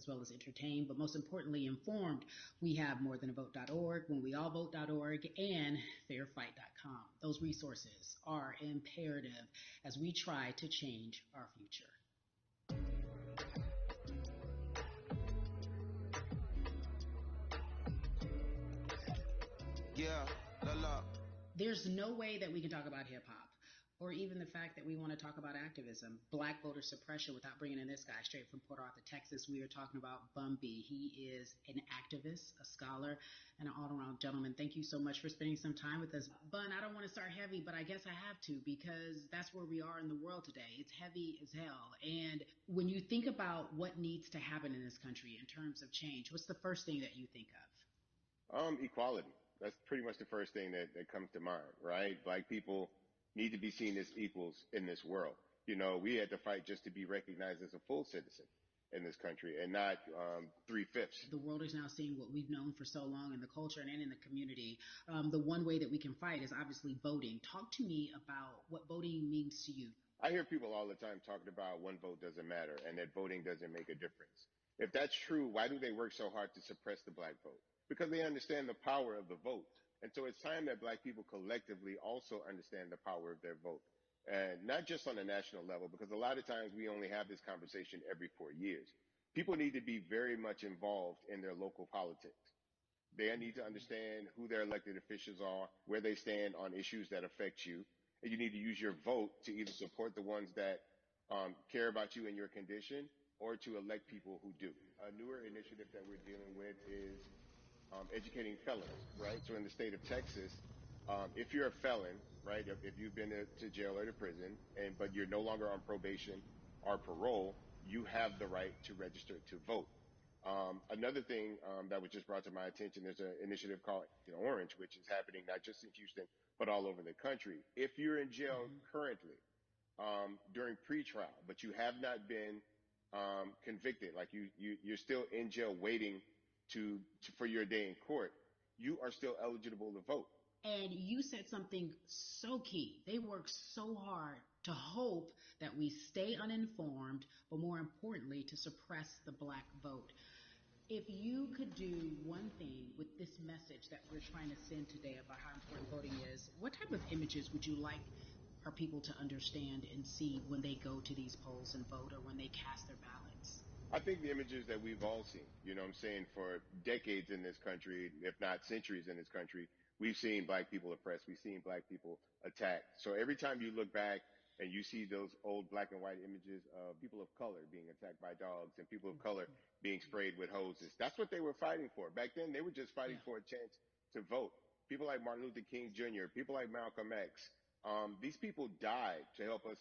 as well as entertained, but most importantly, informed. We have morethanavote.org, whenweallvote.org, and fairfight.com. Those resources are imperative as we try to change our future. Yeah, la la. There's no way that we can talk about hip hop or even the fact that we want to talk about activism, black voter suppression, without bringing in this guy straight from Port Arthur, Texas. We are talking about Bun B. He is an activist, a scholar, and an all-around gentleman. Thank you so much for spending some time with us. Bun, I don't want to start heavy, but I guess I have to because that's where we are in the world today. It's heavy as hell. And when you think about what needs to happen in this country in terms of change, what's the first thing that you think of? Equality. That's pretty much the first thing that comes to mind, right? Black people need to be seen as equals in this world. You know, we had to fight just to be recognized as a full citizen in this country and not 3/5. The world is now seeing what we've known for so long in the culture and in the community. The one way that we can fight is obviously voting. Talk to me about what voting means to you. I hear people all the time talking about one vote doesn't matter and that voting doesn't make a difference. If that's true, why do they work so hard to suppress the black vote? Because they understand the power of the vote. And so it's time that black people collectively also understand the power of their vote. And not just on a national level, because a lot of times we only have this conversation every 4 years. People need to be very much involved in their local politics. They need to understand who their elected officials are, where they stand on issues that affect you. And you need to use your vote to either support the ones that care about you and your condition or to elect people who do. A newer initiative that we're dealing with is educating felons, right? So in the state of Texas, if you're a felon, right, if you've been to jail or to prison, but you're no longer on probation or parole, you have the right to register to vote. Another thing that was just brought to my attention, there's an initiative called Orange, which is happening not just in Houston, but all over the country. If you're in jail currently during pretrial, but you have not been convicted, like you're still in jail waiting for your day in court, you are still eligible to vote. And you said something so key. They work so hard to hope that we stay uninformed, but more importantly, to suppress the black vote. If you could do one thing with this message that we're trying to send today about how important voting is, what type of images would you like for people to understand and see when they go to these polls and vote or when they cast their ballots? I think the images that we've all seen, you know what I'm saying, for decades in this country, if not centuries in this country, we've seen black people oppressed. We've seen black people attacked. So every time you look back and you see those old black and white images of people of color being attacked by dogs and people of color being sprayed with hoses, that's what they were fighting for. Back then, they were just fighting for a chance to vote. People like Martin Luther King Jr., people like Malcolm X, these people died to help us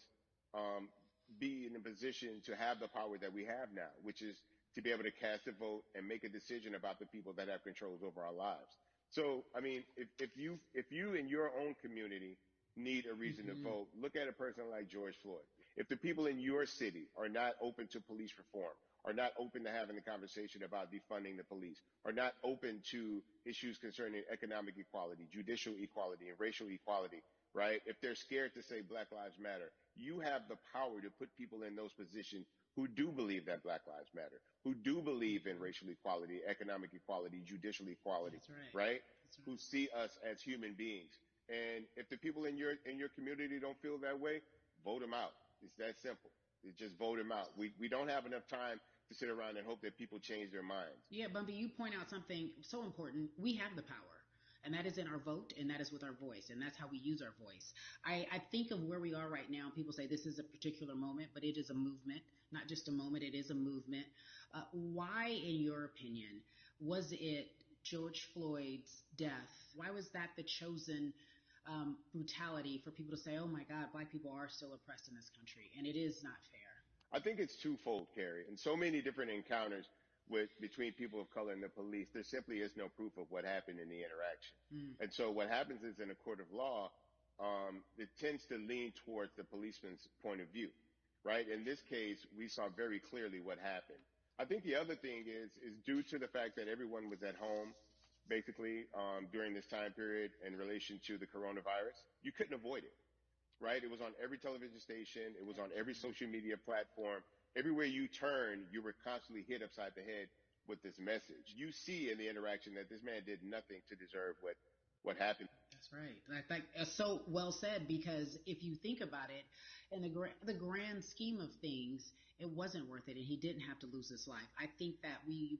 be in a position to have the power that we have now, which is to be able to cast a vote and make a decision about the people that have controls over our lives. So, I mean, if you in your own community need a reason to vote, look at a person like George Floyd. If the people in your city are not open to police reform, are not open to having the conversation about defunding the police, are not open to issues concerning economic equality, judicial equality, and racial equality, right? If they're scared to say Black Lives Matter, you have the power to put people in those positions who do believe that Black Lives Matter, who do believe in racial equality, economic equality, judicial equality, right? Who see us as human beings. And if the people in your community don't feel that way, vote them out. It's that simple. It's just vote them out. We don't have enough time to sit around and hope that people change their minds. Yeah, Bumpy, you point out something so important. We have the power. And that is in our vote, and that is with our voice, and that's how we use our voice. I think of where we are right now. People say this is a particular moment, but it is a movement, not just a moment. It is a movement. Why, in your opinion, was it George Floyd's death? Why was that the chosen brutality for people to say, oh, my God, black people are still oppressed in this country, and it is not fair? I think it's twofold, Carrie. In so many different encounters between people of color and the police, there simply is no proof of what happened in the interaction. And so what happens is in a court of law, it tends to lean towards the policeman's point of view, right? In this case, we saw very clearly what happened. I think the other thing is due to the fact that everyone was at home, basically, during this time period in relation to the coronavirus, you couldn't avoid it. Right? It was on every television station. It was on every social media platform. everywhere you turn, you were constantly hit upside the head with this message. You see in the interaction that this man did nothing to deserve what happened. That's right. I think so well said, because if you think about it, in the grand scheme of things, it wasn't worth it, and he didn't have to lose his life. I think that you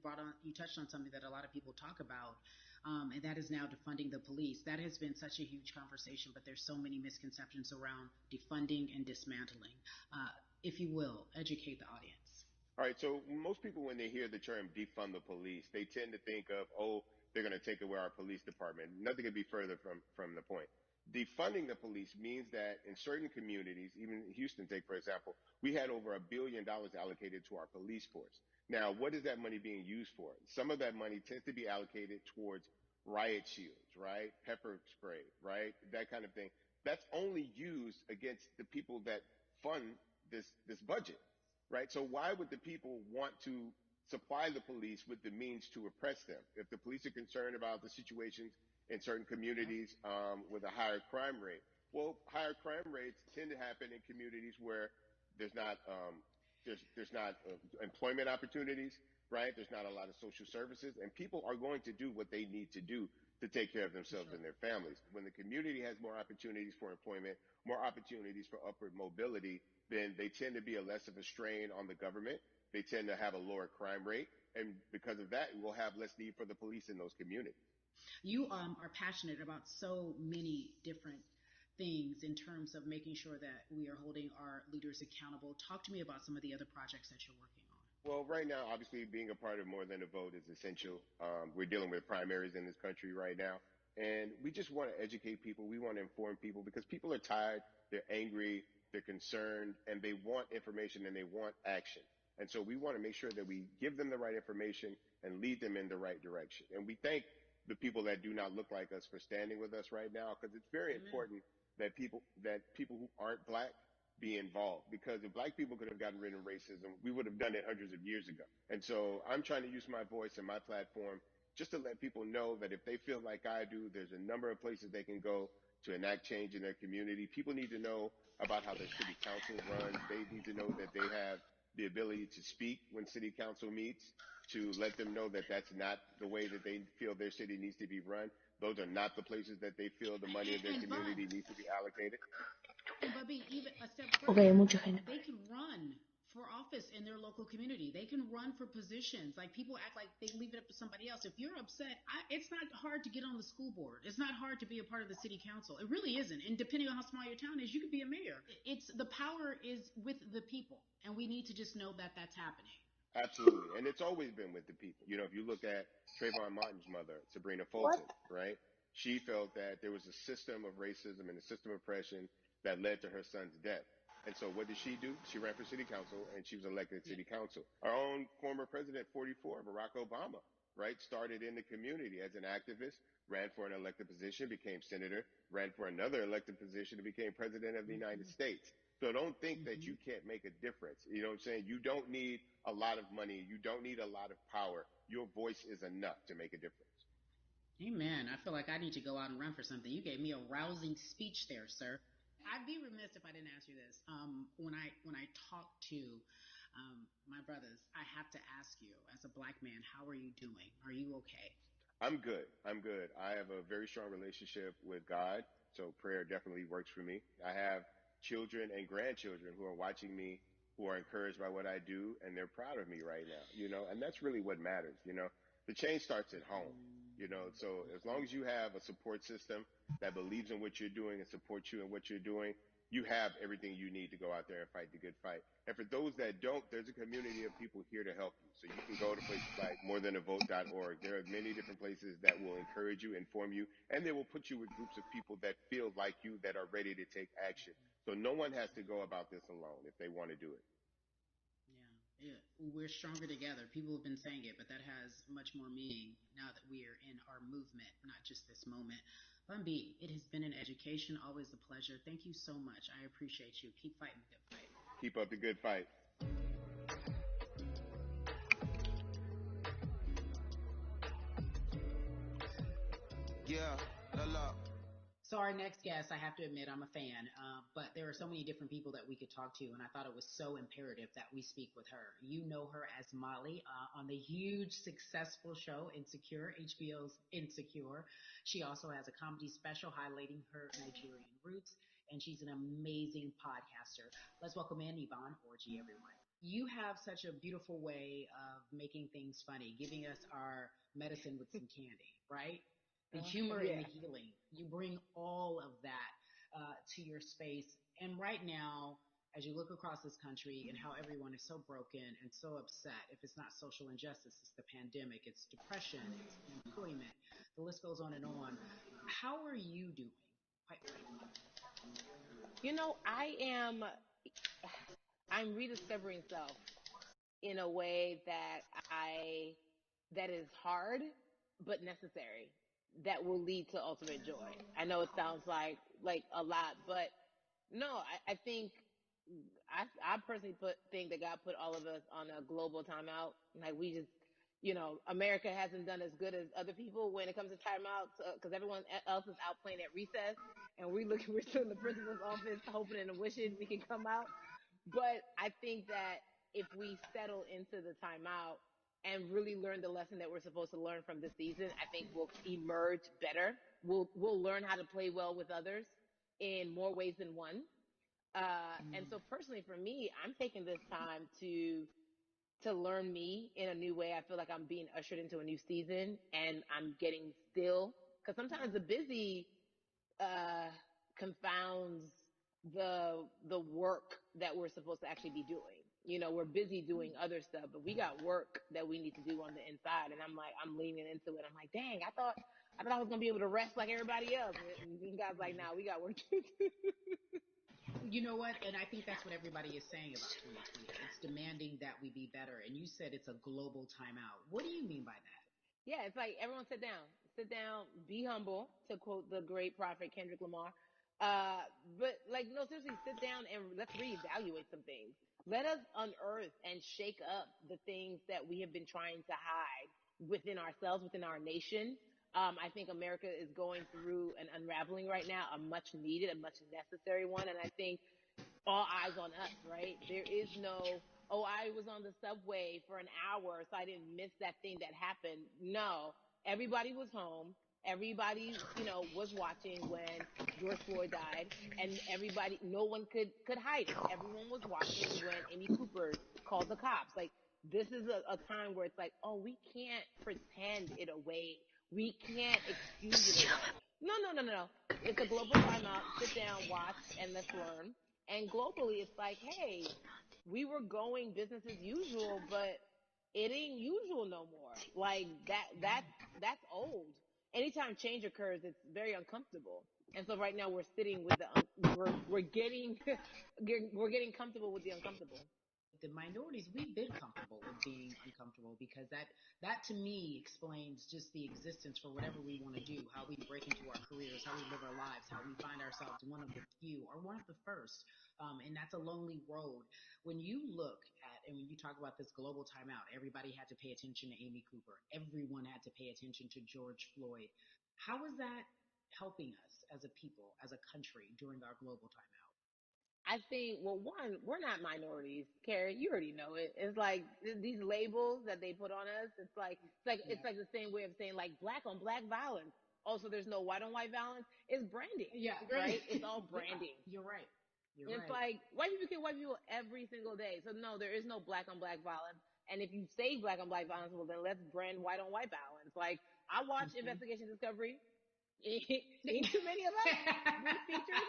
touched on something that a lot of people talk about, and that is now defunding the police. That has been such a huge conversation, but there's so many misconceptions around defunding and dismantling. If you will, educate the audience. All right, so most people, when they hear the term defund the police, they tend to think of, oh, they're going to take away our police department. Nothing could be further from the point. Defunding the police means that in certain communities, even Houston, take for example, we had over $1 billion allocated to our police force. Now, what is that money being used for? Some of that money tends to be allocated towards riot shields, right? Pepper spray, right? That kind of thing. That's only used against the people that fund this budget, right? So why would the people want to supply the police with the means to oppress them? If the police are concerned about the situations in certain communities with a higher crime rate, well, higher crime rates tend to happen in communities where there's not employment opportunities, right? There's not a lot of social services, and people are going to do what they need to do to take care of themselves and their families. When the community has more opportunities for employment, more opportunities for upward mobility, then they tend to be less of a strain on the government. They tend to have a lower crime rate. And because of that, we'll have less need for the police in those communities. You are passionate about so many different things in terms of making sure that we are holding our leaders accountable. Talk to me about some of the other projects that you're working on. Well, right now, obviously, being a part of More Than a Vote is essential. We're dealing with primaries in this country right now, and we just want to educate people. We want to inform people because people are tired, they're angry, they're concerned, and they want information and they want action. And so we want to make sure that we give them the right information and lead them in the right direction. And we thank the people that do not look like us for standing with us right now, because it's very important that people who aren't black be involved, because if black people could have gotten rid of racism, we would have done it hundreds of years ago. And so I'm trying to use my voice and my platform just to let people know that if they feel like I do, there's a number of places they can go to enact change in their community. People need to know about how their city council runs. They need to know that they have the ability to speak when city council meets, to let them know that that's not the way that they feel their city needs to be run. Those are not the places that they feel the money of their community needs to be allocated. And Bubby, even a step Ok, further, mucha gente. they can run for office in their local community. They can run for positions. Like, people act like they leave it up to somebody else. If you're upset, it's not hard to get on the school board. It's not hard to be a part of the city council. It really isn't. And depending on how small your town is, you could be a mayor. It's the power is with the people, and we need to just know that that's happening. Absolutely. And it's always been with the people. You know, if you look at Trayvon Martin's mother, Sabrina Fulton, right? She felt that there was a system of racism and a system of oppression that led to her son's death. And so what did she do? She ran for city council and she was elected city council. Our own former president, 44, Barack Obama, right? Started in the community as an activist, ran for an elected position, became senator, ran for another elected position and became president of the United States. So don't think that you can't make a difference. You know what I'm saying? You don't need a lot of money. You don't need a lot of power. Your voice is enough to make a difference. Amen. I feel like I need to go out and run for something. You gave me a rousing speech there, sir. I'd be remiss if I didn't ask you this. When I talk to my brothers, I have to ask you, as a black man, how are you doing? Are you okay? I'm good. I'm good. I have a very strong relationship with God, so prayer definitely works for me. I have children and grandchildren who are watching me, who are encouraged by what I do, and they're proud of me right now, you know, and that's really what matters, you know. The change starts at home, you know, so as long as you have a support system that believes in what you're doing and supports you in what you're doing, you have everything you need to go out there and fight the good fight. And for those that don't, there's a community of people here to help you. So you can go to places like morethanavote.org. There are many different places that will encourage you, inform you, and they will put you with groups of people that feel like you, that are ready to take action. So no one has to go about this alone if they want to do it. Yeah, we're stronger together. People have been saying it, but that has much more meaning now that we are in our movement, not just this moment. Bumby, it has been an education, always a pleasure. Thank you so much. I appreciate you. Keep fighting the good fight. Keep up the good fight. Yeah, la la. So our next guest, I have to admit, I'm a fan, but there are so many different people that we could talk to, and I thought it was so imperative that we speak with her. You know her as Molly on the huge, successful show Insecure, HBO's Insecure. She also has a comedy special highlighting her Nigerian roots, and she's an amazing podcaster. Let's welcome in Yvonne Orji, everyone. You have such a beautiful way of making things funny, giving us our medicine with some candy, right? The humor and Yeah. the healing. You bring all of that to your space. And right now, as you look across this country and how everyone is so broken and so upset, if it's not social injustice, it's the pandemic, it's depression, it's unemployment, the list goes on and on. How are you doing? Quite frankly. I am I'm rediscovering self in a way I that is hard but necessary, that will lead to ultimate joy. I know it sounds like a lot, but no, I think I personally think that God put all of us on a global timeout. Like we just, America hasn't done as good as other people when it comes to timeouts because everyone else is out playing at recess, and we're still in the principal's office hoping and wishing we can come out. But I think that if we settle into the timeout and really learn the lesson that we're supposed to learn from this season, I think we'll emerge better. We'll learn how to play well with others in more ways than one. And so personally for me, I'm taking this time to learn me in a new way. I feel like I'm being ushered into a new season, and I'm getting still, because sometimes the busy uh, confounds the work that we're supposed to actually be doing. We're busy doing other stuff, but we got work that we need to do on the inside. And I'm leaning into it. I'm like, dang, I thought I was gonna be able to rest like everybody else. And God's like, nah, we got work to do. You know what? And I think that's what everybody is saying about 2020. It's demanding that we be better. And you said it's a global timeout. What do you mean by that? Yeah, it's like everyone sit down, be humble, to quote the great prophet Kendrick Lamar. But like, no, seriously, sit down and let's reevaluate some things. Let us unearth and shake up the things that we have been trying to hide within ourselves, within our nation. I think America is going through an unraveling right now, a much needed, a much necessary one. And I think all eyes on us, right? There is no, oh, I was on the subway for an hour, so I didn't miss that thing that happened. No, everybody was home. Everybody, was watching when George Floyd died, and everybody, no one could hide it. Everyone was watching when Amy Cooper called the cops. Like, this is a time where it's like, oh, we can't pretend it away. We can't excuse it away. No, no, no, no, no. It's a global timeout. Sit down, watch, and let's learn. And globally, it's like, hey, we were going business as usual, but it ain't usual no more. Like that's old. Anytime change occurs, it's very uncomfortable. And so right now we're sitting with we're getting we're getting comfortable with the uncomfortable. The minorities, we've been comfortable with being uncomfortable because that to me explains just the existence for whatever we want to do, how we break into our careers, how we live our lives, how we find ourselves one of the few or one of the first. And that's a lonely road. When you look at and when you talk about this global timeout, everybody had to pay attention to Amy Cooper. Everyone had to pay attention to George Floyd. How is that helping us as a people, as a country during our global timeout? I think, well, one, we're not minorities, Carrie. You already know it. It's like these labels that they put on us. Yeah. It's like the same way of saying like black on black violence. Also, there's no white on white violence. It's branding, Yeah, right? It's all yeah, branding. you're right. You're It's right. like white people kill white people every single day. So no, there is no black on black violence. And if you say black on black violence, well then let's brand white on white violence. Like I watch Mhm. Investigation Discovery. Ain't too many of us being featured.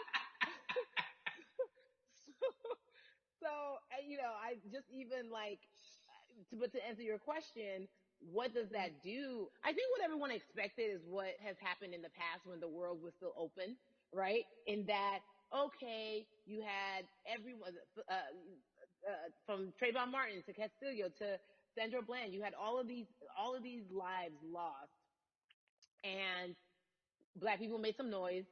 So, I just even like, but to answer your question, what does that do? I think what everyone expected is what has happened in the past when the world was still open, right? In that, okay, you had everyone, from Trayvon Martin to Castillo to Sandra Bland, you had all of these lives lost, and black people made some noise,